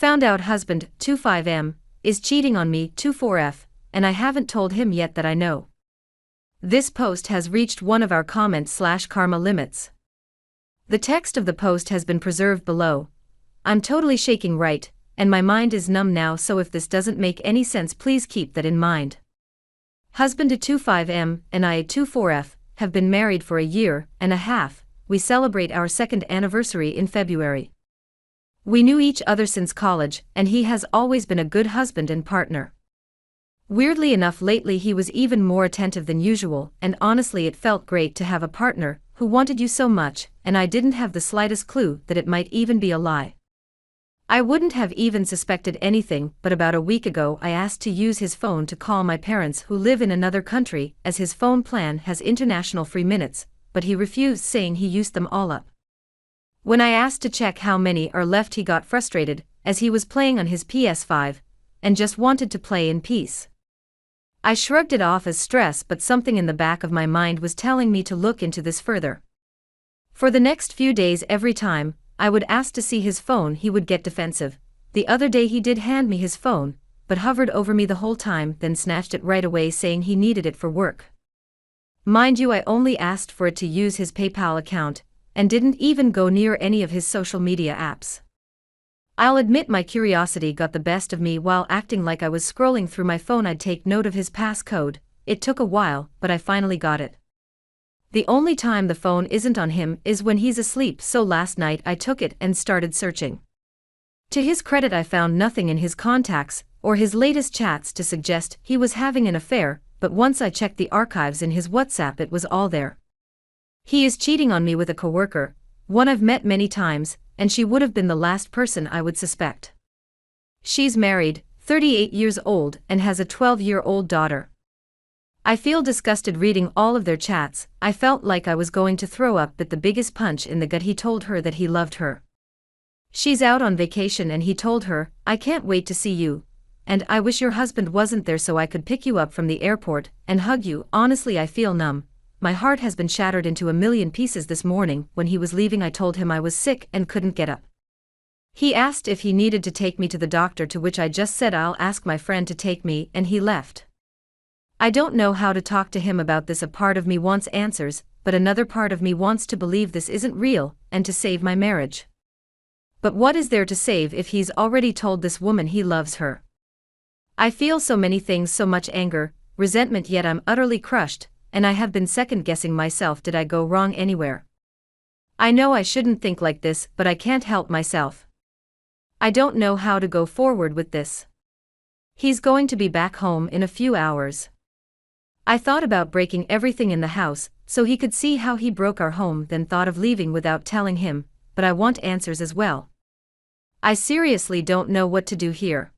Found out husband, 25M, is cheating on me, 24F, and I haven't told him yet that I know. This post has reached one of our comment/karma limits. The text of the post has been preserved below. I'm totally shaking right, and my mind is numb now, so if this doesn't make any sense, please keep that in mind. Husband to 25M and I 24F have been married for a year and a half. We celebrate our second anniversary in February. We knew each other since college, and he has always been a good husband and partner. Weirdly enough, lately he was even more attentive than usual, and honestly it felt great to have a partner who wanted you so much, and I didn't have the slightest clue that it might even be a lie. I wouldn't have even suspected anything, but about a week ago I asked to use his phone to call my parents who live in another country, as his phone plan has international free minutes, but he refused, saying he used them all up. When I asked to check how many are left, he got frustrated, as he was playing on his PS5, and just wanted to play in peace. I shrugged it off as stress, but something in the back of my mind was telling me to look into this further. For the next few days, every time I would ask to see his phone, he would get defensive. The other day he did hand me his phone, but hovered over me the whole time, then snatched it right away, saying he needed it for work. Mind you, I only asked for it to use his PayPal account, and didn't even go near any of his social media apps. I'll admit my curiosity got the best of me. While acting like I was scrolling through my phone, I'd take note of his passcode. It took a while, but I finally got it. The only time the phone isn't on him is when he's asleep, so last night I took it and started searching. To his credit, I found nothing in his contacts or his latest chats to suggest he was having an affair, but once I checked the archives in his WhatsApp, it was all there. He is cheating on me with a coworker, one I've met many times, and she would have been the last person I would suspect. She's married, 38 years old, and has a 12-year-old daughter. I feel disgusted reading all of their chats. I felt like I was going to throw up, but the biggest punch in the gut, he told her that he loved her. She's out on vacation and he told her, "I can't wait to see you, and I wish your husband wasn't there so I could pick you up from the airport and hug you." Honestly, I feel numb. My heart has been shattered into a million pieces. This morning, when he was leaving, I told him I was sick and couldn't get up. He asked if he needed to take me to the doctor, to which I just said I'll ask my friend to take me, and he left. I don't know how to talk to him about this. A part of me wants answers, but another part of me wants to believe this isn't real, and to save my marriage. But what is there to save if he's already told this woman he loves her? I feel so many things, so much anger, resentment, yet I'm utterly crushed, and I have been second-guessing myself. Did I go wrong anywhere? I know I shouldn't think like this, but I can't help myself. I don't know how to go forward with this. He's going to be back home in a few hours. I thought about breaking everything in the house, so he could see how he broke our home, then thought of leaving without telling him, but I want answers as well. I seriously don't know what to do here.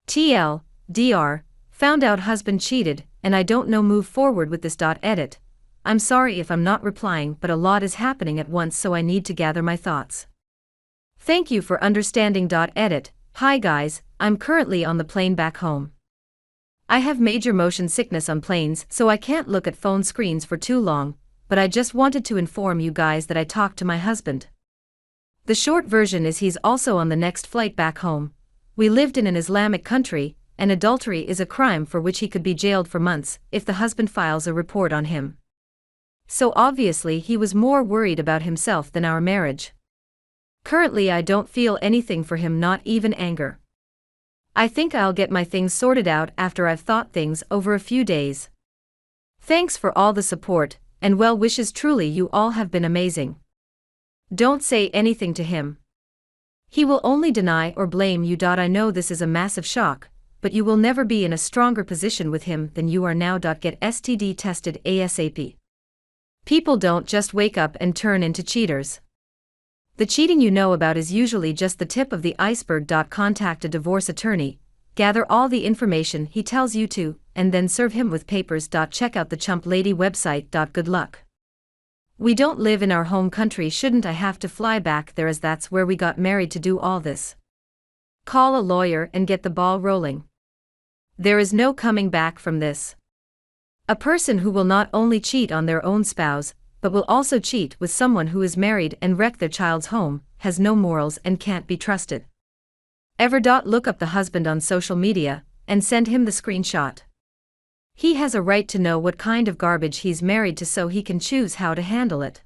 TLDR, found out husband cheated, and I don't know move forward with this. Edit. I'm sorry if I'm not replying, but a lot is happening at once, so I need to gather my thoughts. Thank you for understanding. Edit. Hi guys, I'm currently on the plane back home. I have major motion sickness on planes, so I can't look at phone screens for too long, but I just wanted to inform you guys that I talked to my husband. The short version is he's also on the next flight back home. We lived in an Islamic country, and adultery is a crime for which he could be jailed for months if the husband files a report on him. So obviously he was more worried about himself than our marriage. Currently I don't feel anything for him, not even anger. I think I'll get my things sorted out after I've thought things over a few days. Thanks for all the support and well wishes. Truly, you all have been amazing. Don't say anything to him. He will only deny or blame you. I know this is a massive shock, but you will never be in a stronger position with him than you are now. Get STD tested ASAP. People don't just wake up and turn into cheaters. The cheating you know about is usually just the tip of the iceberg. Contact a divorce attorney, gather all the information he tells you to, and then serve him with papers. Check out the Chump Lady website. Good luck. We don't live in our home country. Shouldn't I have to fly back there, as that's where we got married, to do all this? Call a lawyer and get the ball rolling. There is no coming back from this. A person who will not only cheat on their own spouse, but will also cheat with someone who is married and wreck their child's home, has no morals and can't be trusted. Ever. Look up the husband on social media and send him the screenshot. He has a right to know what kind of garbage he's married to so he can choose how to handle it.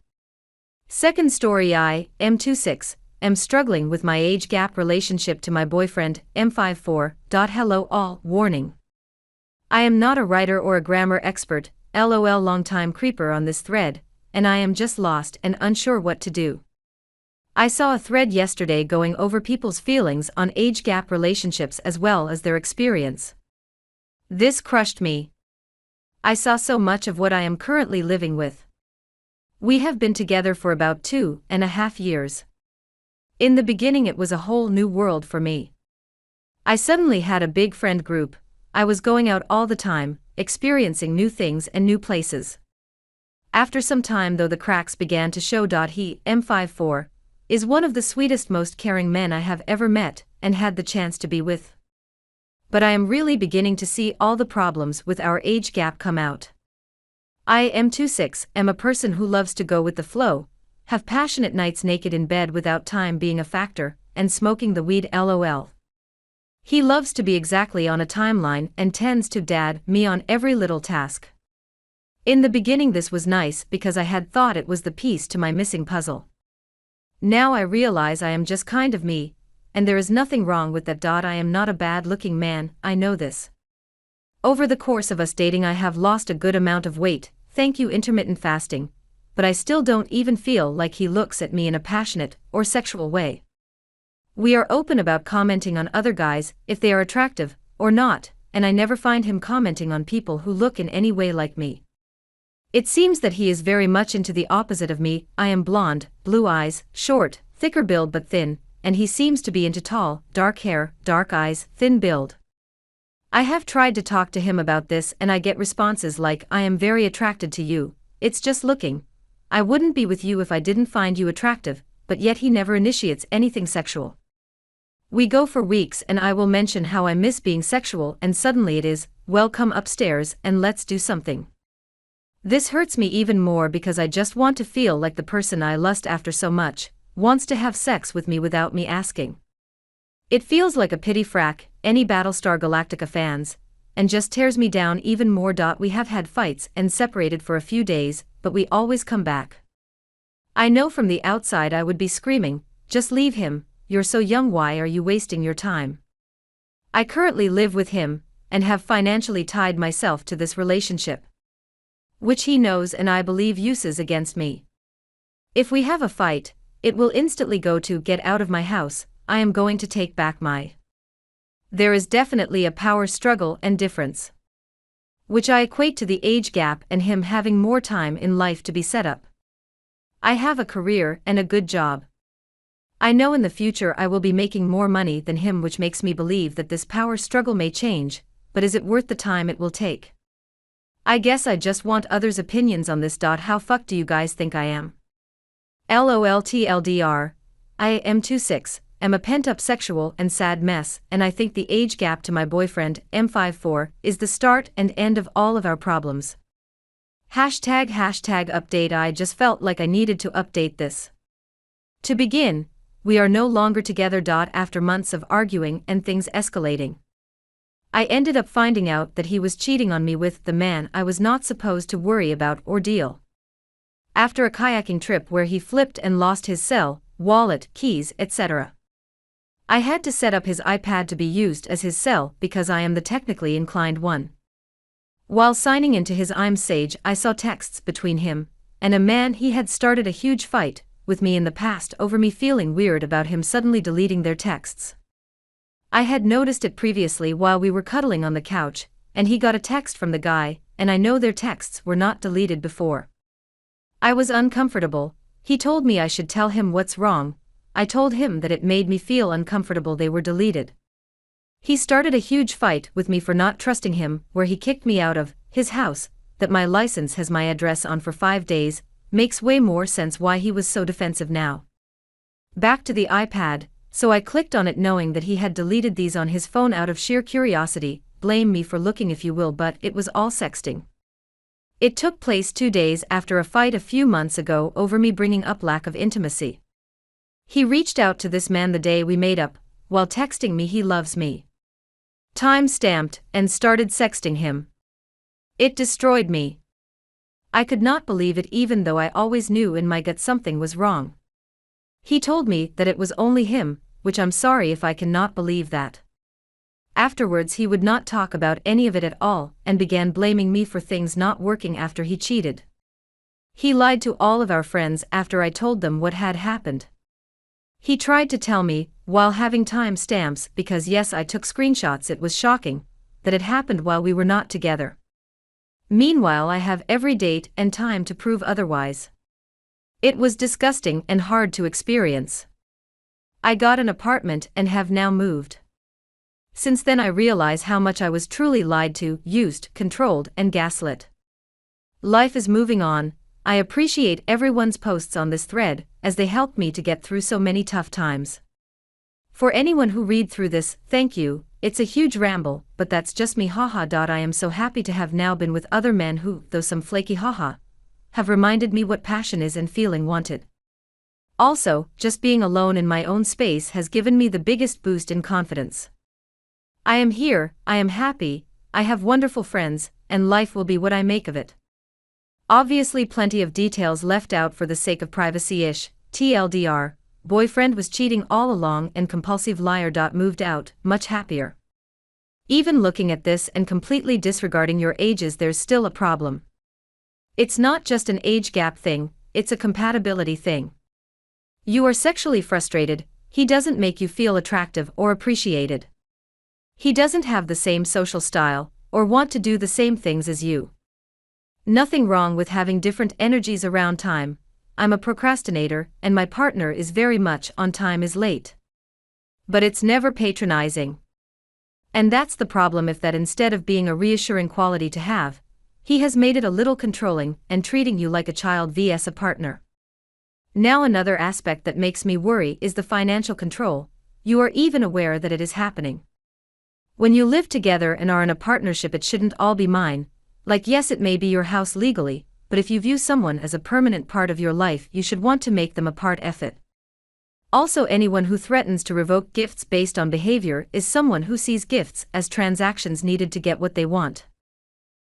Second story. I, M26, am struggling with my age gap relationship to my boyfriend, M54. Hello all. Warning. I am not a writer or a grammar expert, lol. Long-time creeper on this thread, and I am just lost and unsure what to do. I saw a thread yesterday going over people's feelings on age gap relationships as well as their experience. This crushed me. I saw so much of what I am currently living with. We have been together for about 2.5 years. In the beginning it was a whole new world for me. I suddenly had a big friend group, I was going out all the time, experiencing new things and new places. After some time though the cracks began to show. He, M54, is one of the sweetest most caring men I have ever met and had the chance to be with. But I am really beginning to see all the problems with our age gap come out. I, M26, am a person who loves to go with the flow, have passionate nights naked in bed without time being a factor, and smoking the weed lol. He loves to be exactly on a timeline and tends to dad me on every little task. In the beginning this was nice because I had thought it was the piece to my missing puzzle. Now I realize I am just kind of me, and there is nothing wrong with that. I am not a bad-looking man, I know this. Over the course of us dating I have lost a good amount of weight, thank you intermittent fasting, but I still don't even feel like he looks at me in a passionate or sexual way. We are open about commenting on other guys if they are attractive or not, and I never find him commenting on people who look in any way like me. It seems that he is very much into the opposite of me. I am blonde, blue eyes, short, thicker build but thin, and he seems to be into tall, dark hair, dark eyes, thin build. I have tried to talk to him about this and I get responses like, I am very attracted to you, it's just looking. I wouldn't be with you if I didn't find you attractive, but yet he never initiates anything sexual. We go for weeks and I will mention how I miss being sexual and suddenly it is, well, come upstairs and let's do something. This hurts me even more because I just want to feel like the person I lust after so much wants to have sex with me without me asking. It feels like a pity frack, any Battlestar Galactica fans, and just tears me down even more. We have had fights and separated for a few days, but we always come back. I know from the outside I would be screaming, just leave him, you're so young, why are you wasting your time? I currently live with him, and have financially tied myself to this relationship, which he knows and I believe uses against me. If we have a fight, it will instantly go to get out of my house, I am going to take back my. There is definitely a power struggle and difference, which I equate to the age gap and him having more time in life to be set up. I have a career and a good job. I know in the future I will be making more money than him, which makes me believe that this power struggle may change, but is it worth the time it will take? I guess I just want others' opinions on this. How fucked do you guys think I am? LOLTLDR, I, M26, am a pent-up sexual and sad mess, and I think the age gap to my boyfriend, M54, is the start and end of all of our problems. Hashtag update. I just felt like I needed to update this. To begin, we are no longer together. After months of arguing and things escalating, I ended up finding out that he was cheating on me with the man I was not supposed to worry about or deal. After a kayaking trip where he flipped and lost his cell, wallet, keys, etc. I had to set up his iPad to be used as his cell because I am the technically inclined one. While signing into his iMessage, I saw texts between him and a man he had started a huge fight with me in the past over me feeling weird about him suddenly deleting their texts. I had noticed it previously while we were cuddling on the couch, and he got a text from the guy, and I know their texts were not deleted before. I was uncomfortable. He told me I should tell him what's wrong. I told him that it made me feel uncomfortable they were deleted. He started a huge fight with me for not trusting him, where he kicked me out of his house, that my license has my address on for 5 days, makes way more sense why he was so defensive now. Back to the iPad, so I clicked on it knowing that he had deleted these on his phone out of sheer curiosity, blame me for looking if you will, but it was all sexting. It took place 2 days after a fight a few months ago over me bringing up lack of intimacy. He reached out to this man the day we made up, while texting me he loves me. Time stamped, and started sexting him. It destroyed me. I could not believe it even though I always knew in my gut something was wrong. He told me that it was only him, which I'm sorry if I cannot believe that. Afterwards he would not talk about any of it at all and began blaming me for things not working after he cheated. He lied to all of our friends after I told them what had happened. He tried to tell me, while having time stamps because yes I took screenshots it was shocking, that it happened while we were not together. Meanwhile I have every date and time to prove otherwise. It was disgusting and hard to experience. I got an apartment and have now moved. Since then I realize how much I was truly lied to, used, controlled, and gaslit. Life is moving on. I appreciate everyone's posts on this thread, as they helped me to get through so many tough times. For anyone who read through this, thank you. It's a huge ramble, but that's just me haha. I am so happy to have now been with other men who, though some flaky haha, have reminded me what passion is and feeling wanted. Also, just being alone in my own space has given me the biggest boost in confidence. I am here, I am happy, I have wonderful friends, and life will be what I make of it. Obviously plenty of details left out for the sake of privacy-ish, TLDR, boyfriend was cheating all along and compulsive liar. Moved out, much happier. Even looking at this and completely disregarding your ages there's still a problem. It's not just an age gap thing, it's a compatibility thing. You are sexually frustrated, he doesn't make you feel attractive or appreciated. He doesn't have the same social style, or want to do the same things as you. Nothing wrong with having different energies around time. I'm a procrastinator, and my partner is very much on time is late. But it's never patronizing. And that's the problem if that instead of being a reassuring quality to have, he has made it a little controlling and treating you like a child vs a partner. Now another aspect that makes me worry is the financial control. You are even aware that it is happening. When you live together and are in a partnership it shouldn't all be mine, like yes it may be your house legally, but if you view someone as a permanent part of your life you should want to make them a part of it. Also anyone who threatens to revoke gifts based on behavior is someone who sees gifts as transactions needed to get what they want.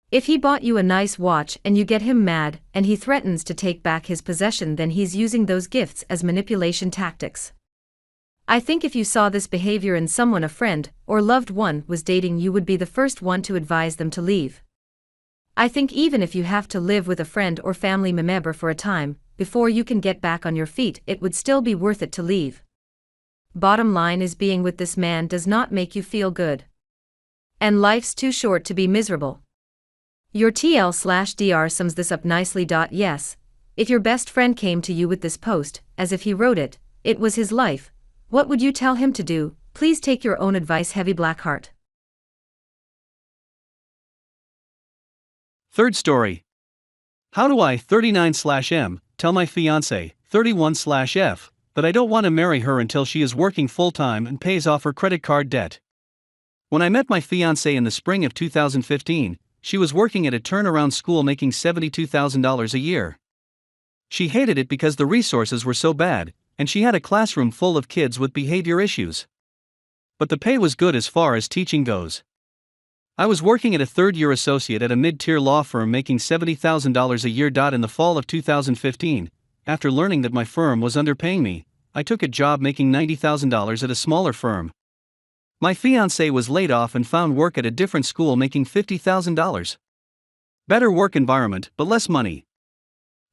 If he bought you a nice watch and you get him mad and he threatens to take back his possession then he's using those gifts as manipulation tactics. I think if you saw this behavior in someone a friend or loved one was dating you would be the first one to advise them to leave. I think even if you have to live with a friend or family member for a time, before you can get back on your feet it would still be worth it to leave. Bottom line is being with this man does not make you feel good. And life's too short to be miserable. Your TL/DR sums this up nicely. Yes, if your best friend came to you with this post, as if he wrote it, it was his life, what would you tell him to do? Please take your own advice. Heavy black heart. Third story. How do I, 39/M, tell my fiancé, 31/F, that I don't want to marry her until she is working full-time and pays off her credit card debt? When I met my fiancé in the spring of 2015, she was working at a turnaround school making $72,000 a year. She hated it because the resources were so bad, and she had a classroom full of kids with behavior issues. But the pay was good as far as teaching goes. I was working at a third-year associate at a mid-tier law firm making $70,000 a year. In the fall of 2015, after learning that my firm was underpaying me, I took a job making $90,000 at a smaller firm. My fiancé was laid off and found work at a different school making $50,000. Better work environment, but less money.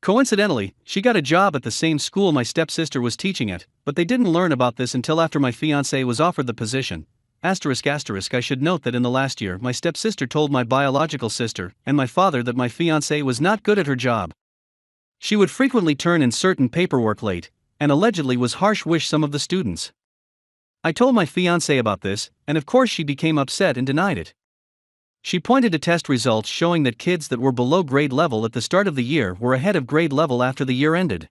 Coincidentally, she got a job at the same school my stepsister was teaching at, but they didn't learn about this until after my fiancé was offered the position. I should note that in the last year my stepsister told my biological sister and my father that my fiancé was not good at her job. She would frequently turn in certain paperwork late, and allegedly was harsh with some of the students. I told my fiancé about this, and of course she became upset and denied it. She pointed to test results showing that kids that were below grade level at the start of the year were ahead of grade level after the year ended.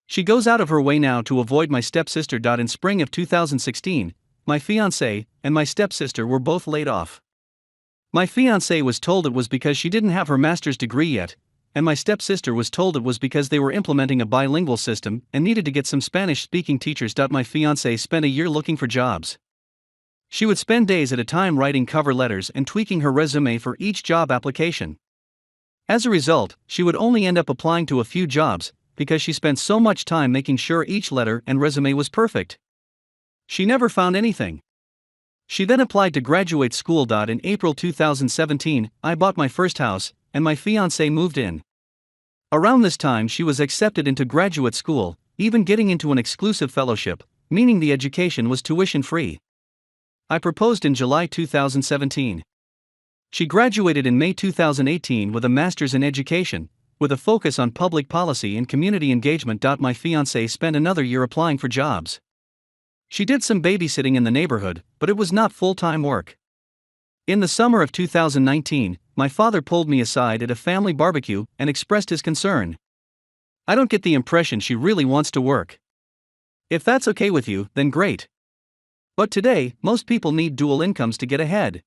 She goes out of her way now to avoid my stepsister. In spring of 2016, my fiancé and my stepsister were both laid off. My fiancé was told it was because she didn't have her master's degree yet, and my stepsister was told it was because they were implementing a bilingual system and needed to get some Spanish-speaking teachers. My fiancé spent a year looking for jobs. She would spend days at a time writing cover letters and tweaking her resume for each job application. As a result, she would only end up applying to a few jobs because she spent so much time making sure each letter and resume was perfect. She never found anything. She then applied to graduate school. In April 2017, I bought my first house, and my fiancé moved in. Around this time, she was accepted into graduate school, even getting into an exclusive fellowship, meaning the education was tuition-free. I proposed in July 2017. She graduated in May 2018 with a master's in education, with a focus on public policy and community engagement. My fiancé spent another year applying for jobs. She did some babysitting in the neighborhood, but it was not full-time work. In the summer of 2019, my father pulled me aside at a family barbecue and expressed his concern. I don't get the impression she really wants to work. If that's okay with you, then great. But today, most people need dual incomes to get ahead.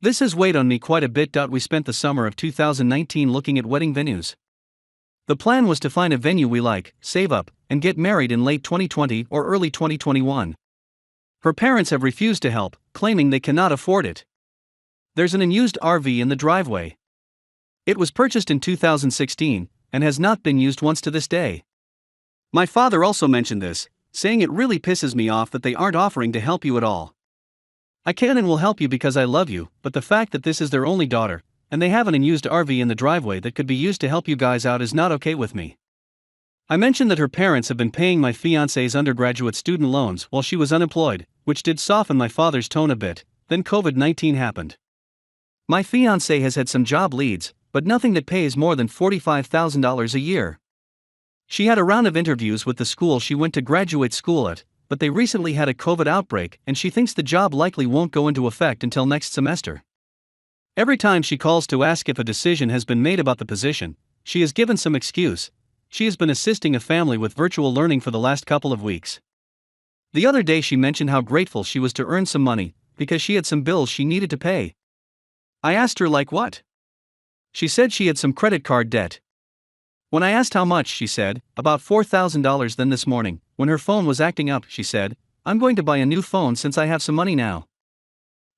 This has weighed on me quite a bit. We spent the summer of 2019 looking at wedding venues. The plan was to find a venue we like, save up, and get married in late 2020 or early 2021. Her parents have refused to help, claiming they cannot afford it. There's an unused RV in the driveway. It was purchased in 2016 and has not been used once to this day. My father also mentioned this, saying it really pisses me off that they aren't offering to help you at all. I can and will help you because I love you, but the fact that this is their only daughter, and they have an unused RV in the driveway that could be used to help you guys out is not okay with me. I mentioned that her parents have been paying my fiancé's undergraduate student loans while she was unemployed, which did soften my father's tone a bit. Then COVID-19 happened. My fiancé has had some job leads, but nothing that pays more than $45,000 a year. She had a round of interviews with the school she went to graduate school at, but they recently had a COVID outbreak and she thinks the job likely won't go into effect until next semester. Every time she calls to ask if a decision has been made about the position, she is given some excuse. She has been assisting a family with virtual learning for the last couple of weeks. The other day she mentioned how grateful she was to earn some money, because she had some bills she needed to pay. I asked her like what? She said she had some credit card debt. When I asked how much, she said, about $4,000. Then this morning, when her phone was acting up, she said, I'm going to buy a new phone since I have some money now.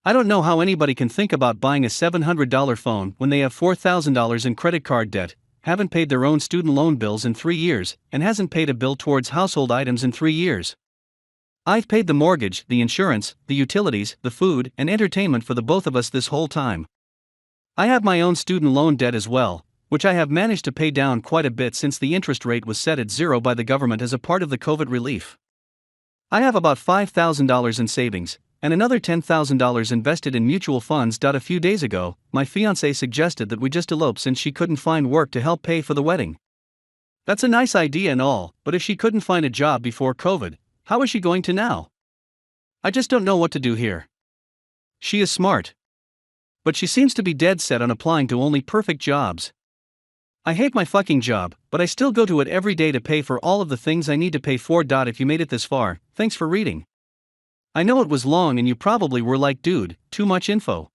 I don't know how anybody can think about buying a $700 phone when they have $4,000 in credit card debt, haven't paid their own student loan bills in 3 years, and hasn't paid a bill towards household items in 3 years. I've paid the mortgage, the insurance, the utilities, the food, and entertainment for the both of us this whole time. I have my own student loan debt as well, which I have managed to pay down quite a bit since the interest rate was set at 0 by the government as a part of the COVID relief. I have about $5,000 in savings, and another $10,000 invested in mutual funds. A few days ago, my fiancé suggested that we just elope since she couldn't find work to help pay for the wedding. That's a nice idea and all, but if she couldn't find a job before COVID, how is she going to now? I just don't know what to do here. She is smart, but she seems to be dead set on applying to only perfect jobs. I hate my fucking job, but I still go to it every day to pay for all of the things I need to pay for. If you made it this far, thanks for reading. I know it was long and you probably were like, dude, too much info.